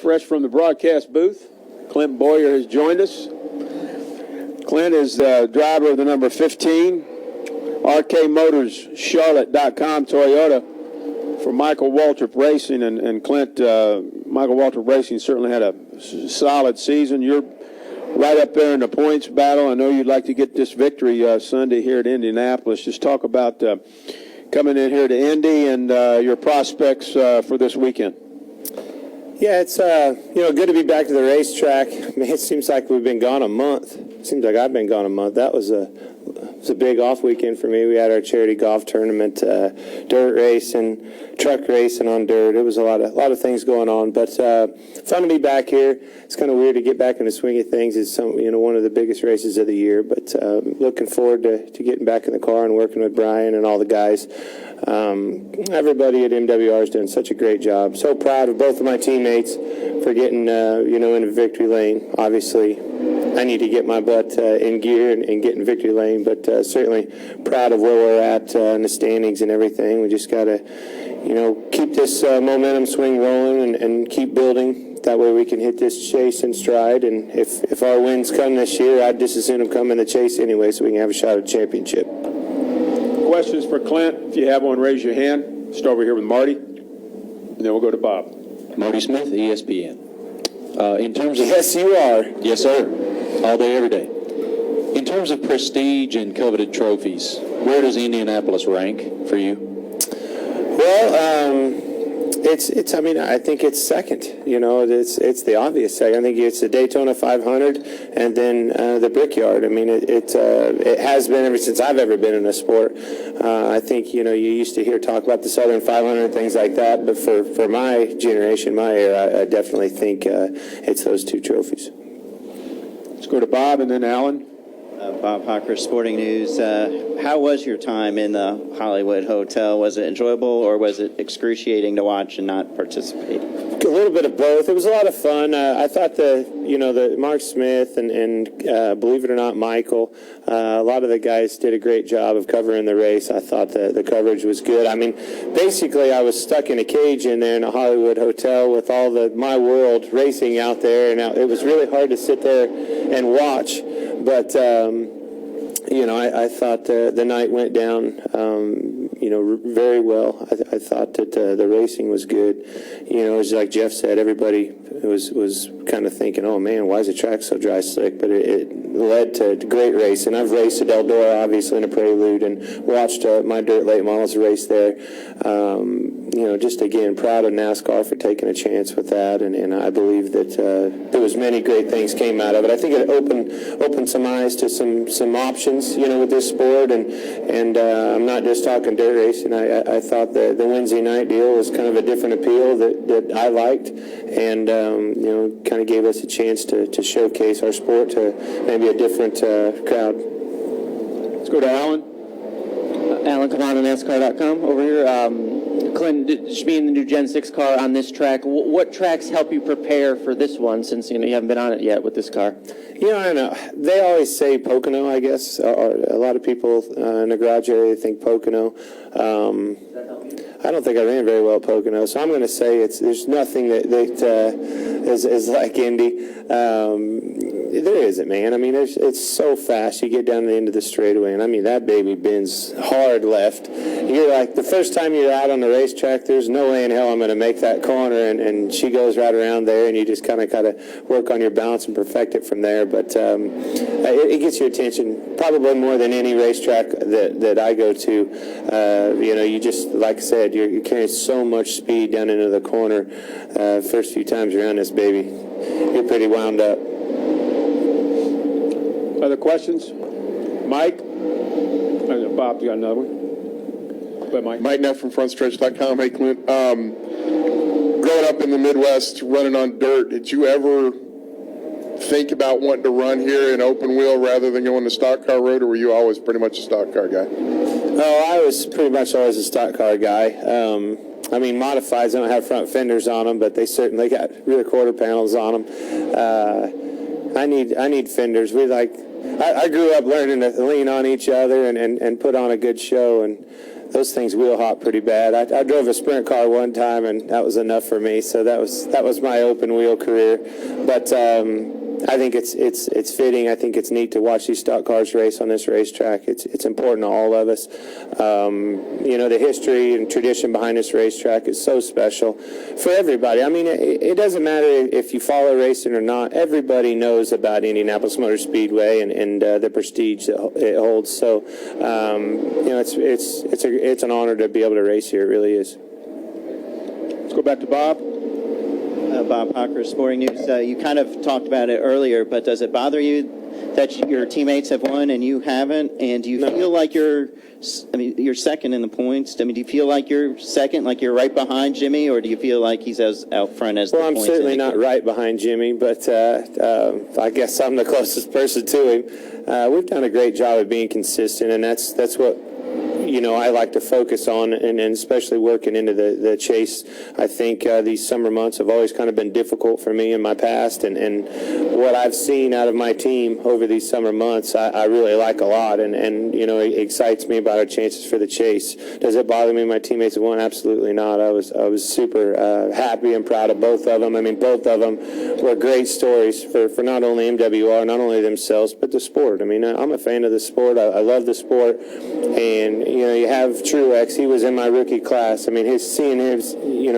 Fresh from the broadcast booth, Clint Bowyer has joined us. Clint is the driver of the number 15, RK Motors, Charlotte.com Toyota for Michael Waltrip Racing. And Clint, Michael Waltrip Racing certainly had a solid season. You're right up there in the points battle. I know you'd like to get this victory Sunday here at Indianapolis. Just talk about coming in here to Indy and your prospects for this weekend. Yeah, it's good to be back to the racetrack. I mean, it seems like we've been gone a month. It seems like I've been gone a month. That was a big off weekend for me. We had our charity golf tournament, dirt racing, truck racing on dirt. It was a lot of things going on, but fun to be back here. It's kind of weird to get back in the swing of things. It's one of the biggest races of the year, but looking forward to getting back in the car and working with Brian and all the guys. Everybody at MWR is doing such a great job. So proud of both of my teammates for getting into victory lane. Obviously, I need to get my butt in gear and get in victory lane, but certainly proud of where we're at in the standings and everything. We just got to, keep this momentum swing rolling and keep building. That way we can hit this chase in stride. And if our wins come this year, I'd just as soon them come in the chase anyway, so we can have a shot at championship. Questions for Clint? If you have one, raise your hand. Start over here with Marty, and then we'll go to Bob. Marty Smith, ESPN. In terms of Yes, you are. Yes, sir. All day, every day. In terms of prestige and coveted trophies, where does Indianapolis rank for you? Well, it's. I mean, I think it's second. It's the obvious second. I think it's the Daytona 500 and then the Brickyard. I mean, it has been ever since I've ever been in a sport. I think you used to hear talk about the Southern 500 and things like that, but for my generation, my era, I definitely think it's those two trophies. Let's go to Bob and then Alan. Bob Hocker, Sporting News. How was your time in the Hollywood Hotel? Was it enjoyable or was it excruciating to watch and not participate? A little bit of both. It was a lot of fun. I thought the Mark Smith and believe it or not, Michael, a lot of the guys did a great job of covering the race. I thought the coverage was good. I mean, basically, I was stuck in a cage in there in a Hollywood hotel with all my world racing out there, and it was really hard to sit there and watch. But I thought the night went down, very well. I thought that the racing was good. As like Jeff said, everybody was kind of thinking, oh man, why is the track so dry slick? But it led to great racing. I've raced at Eldora, obviously, in a Prelude, and watched my dirt late models race there. Just again, proud of NASCAR for taking a chance with that, and I believe that there was many great things came out of it. I think it opened some eyes to some options, with this sport, and I'm not just talking dirt racing. I thought the Wednesday night deal was kind of a different appeal that I liked, and kind of gave us a chance to showcase our sport to maybe a different crowd. Let's go to Alan. Alan Kamada, NASCAR.com over here. Clint, just being the new Gen 6 car on this track, what tracks help you prepare for this one since you haven't been on it yet with this car? I know. They always say Pocono, I guess. A lot of people in the garage area think Pocono. I don't think I ran very well at Pocono, so I'm going to say there's nothing that is like Indy. There isn't, man. I mean, it's so fast. You get down to the end of the straightaway, and I mean, that baby bends hard left. You're like, the first time you're out on the racetrack, there's no way in hell I'm going to make that corner, and she goes right around there, and you just kind of got to work on your balance and perfect it from there. But it gets your attention probably more than any racetrack that I go to. You just, like I said, you're carrying so much speed down into the corner. First few times around this baby, you're pretty wound up. Other questions? Mike? Bob, you got another one? Go ahead, Mike. Mike Neff from FrontStretch.com. Hey, Clint. Growing up in the Midwest, running on dirt, did you ever think about wanting to run here in open wheel rather than going the stock car road, or were you always pretty much a stock car guy? Oh, I was pretty much always a stock car guy. I mean, modifieds don't have front fenders on them, but they certainly got rear quarter panels on them. I need fenders. I grew up learning to lean on each other and put on a good show, and those things wheel hop pretty bad. I drove a sprint car one time, and that was enough for me. So that was my open wheel career. But I think it's fitting. I think it's neat to watch these stock cars race on this racetrack. It's important to all of us. The history and tradition behind this racetrack is so special for everybody. I mean, it doesn't matter if you follow racing or not. Everybody knows about Indianapolis Motor Speedway and the prestige that it holds. So, it's an honor to be able to race here. It really is. Let's go back to Bob. Bob Hocker, Sporting News. You kind of talked about it earlier, but does it bother you that your teammates have won and you haven't? And do you feel like you're second in the points? I mean, do you feel like you're second, like you're right behind Jimmy, or do you feel like he's as out front as the points? Well, I'm certainly not right behind Jimmy, but I guess I'm the closest person to him. We've done a great job of being consistent, and that's what I like to focus on, and especially working into the chase. I think these summer months have always kind of been difficult for me in my past, and what I've seen out of my team over these summer months, I really like a lot, and it excites me about our chances for the chase. Does it bother me my teammates have won? Absolutely not. I was super happy and proud of both of them. I mean, both of them were great stories for not only MWR, not only themselves, but the sport. I mean, I'm a fan of the sport. I love the sport, and you have Truex. He was in my rookie class. I mean, seeing him,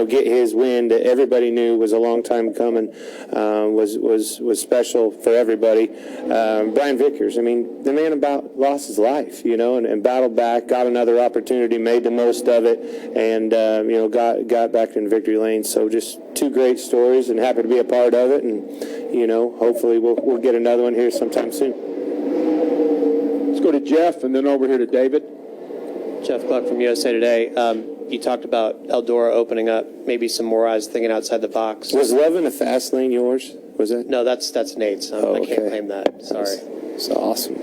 get his win that everybody knew was a long time coming was special for everybody. Brian Vickers. I mean, the man about lost his life, and battled back, got another opportunity, made the most of it, and got back in victory lane. So just two great stories, and happy to be a part of it. And hopefully we'll get another one here sometime soon. Let's go to Jeff, and then over here to David. Jeff Gluck from USA Today. You talked about Eldora opening up, maybe some more eyes thinking outside the box. Was Love in the Fast Lane yours? Was it? No, that's Nate's. I okay. can't claim that. Sorry. That's awesome.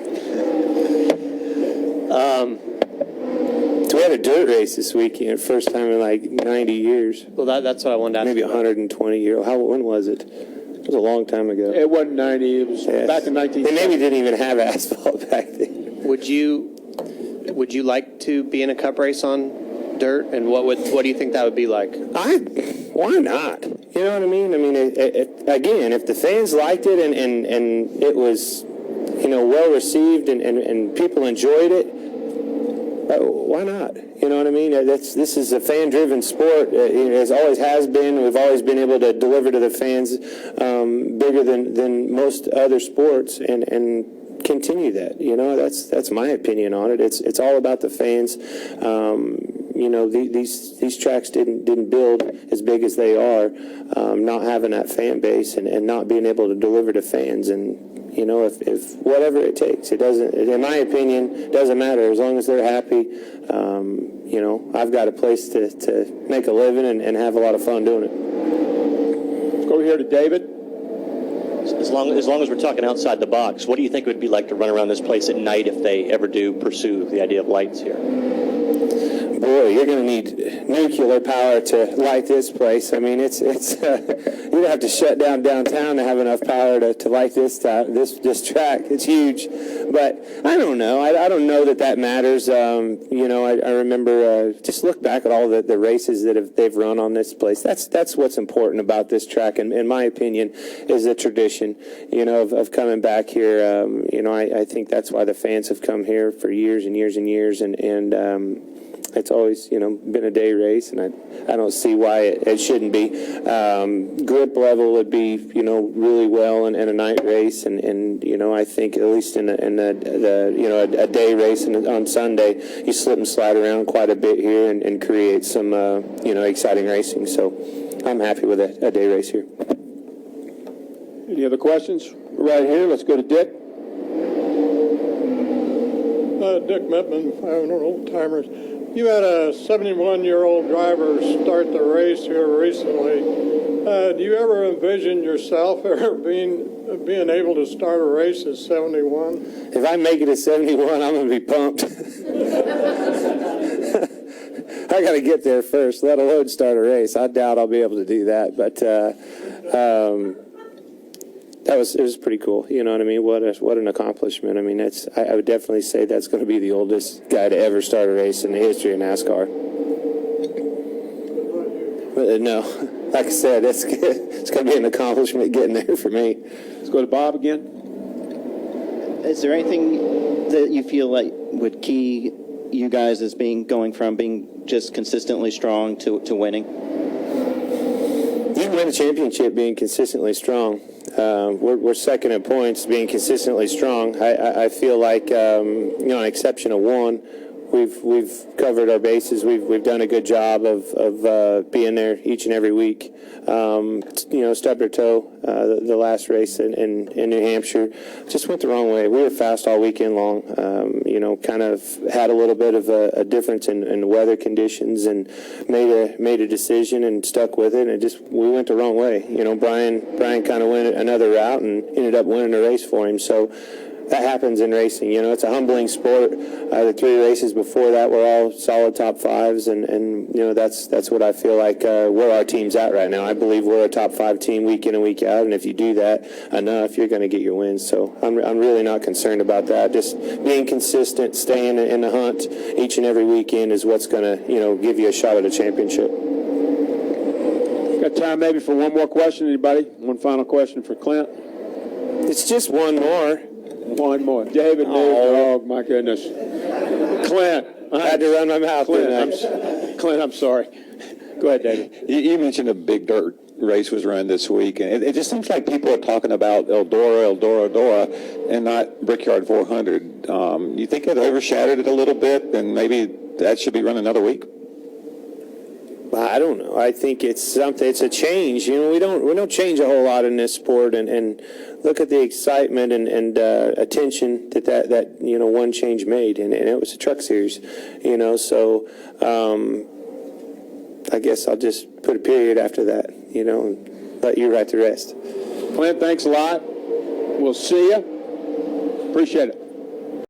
So we had a dirt race this weekend, first time in like 90 years. Well, that's what I wanted to ask. Maybe you about. 120 years. When was it? It was a long time ago. It wasn't 90. It was back in 1970. They maybe didn't even have asphalt back then. Would you like to be in a cup race on dirt? And what do you think that would be like? Why not? You know what I mean? I mean, again, if the fans liked it and it was, well received and people enjoyed it, why not? You know what I mean? This is a fan-driven sport. It always has been. We've always been able to deliver to the fans bigger than most other sports, and continue that. That's my opinion on it. It's all about the fans. These tracks didn't build as big as they are, not having that fan base and not being able to deliver to fans. And if whatever it takes, it doesn't. In my opinion, doesn't matter as long as they're happy. I've got a place to make a living and have a lot of fun doing it. Let's go here to David. As long as we're talking outside the box, what do you think it would be like to run around this place at night if they ever do pursue the idea of lights here? Boy, you're going to need nuclear power to light this place. I mean, it's you'd have to shut down downtown to have enough power to light this track. It's huge, but I don't know. I don't know that matters. I remember just look back at all the races that they've run on this place. That's what's important about this track, in my opinion, is the tradition. Of coming back here. I think that's why the fans have come here for years and years and years, and it's always, been a day race, and I don't see why it shouldn't be. Grip level would be, really well in a night race, and I think at least in a day race on Sunday, you slip and slide around quite a bit here and create some, exciting racing. So I'm happy with a day race here. Any other questions? Right here. Let's go to Dick. Dick Mittman, 500 Old Timers. You had a 71-year-old driver start the race here recently. Do you ever envision yourself ever being able to start a race at 71? If I make it at 71, I'm going to be pumped. I got to get there first, let alone start a race. I doubt I'll be able to do that. But it was pretty cool. You know what I mean? What an accomplishment. I mean, I would definitely say that's going to be the oldest guy to ever start a race in the history of NASCAR. But, no, like I said, it's going to be an accomplishment getting there for me. Let's go to Bob again. Is there anything that you feel like would key you guys as going from being just consistently strong to winning? You can win a championship being consistently strong. We're second in points being consistently strong. I feel like, an exception of one, we've covered our bases. We've done a good job of being there each and every week. Stubbed our toe the last race in New Hampshire. Just went the wrong way. We were fast all weekend long. Kind of had a little bit of a difference in weather conditions and made a decision and stuck with it. And we went the wrong way. Brian kind of went another route and ended up winning the race for him. So that happens in racing. It's a humbling sport. The 3 races before that were all solid top 5s, and that's what I feel like where our team's at right now. I believe we're a top 5 team week in and week out, and if you do that enough, you're going to get your wins. So I'm really not concerned about that. Just being consistent, staying in the hunt each and every weekend is what's going to give you a shot at a championship. Got time maybe for one more question, anybody? One final question for Clint? It's just one more. One more. David, oh my goodness. Clint. I had to run my mouth. Clint, I'm sorry. Go ahead, David. You mentioned a big dirt race was run this week, and it just seems like people are talking about Eldora, and not Brickyard 400. You think it overshadowed it a little bit, and maybe that should be run another week? I don't know. I think it's something. It's a change. We don't change a whole lot in this sport, and look at the excitement and attention that one change made, and it was a truck series. So I guess I'll just put a period after that. And let you write the rest. Clint, thanks a lot. We'll see you. Appreciate it.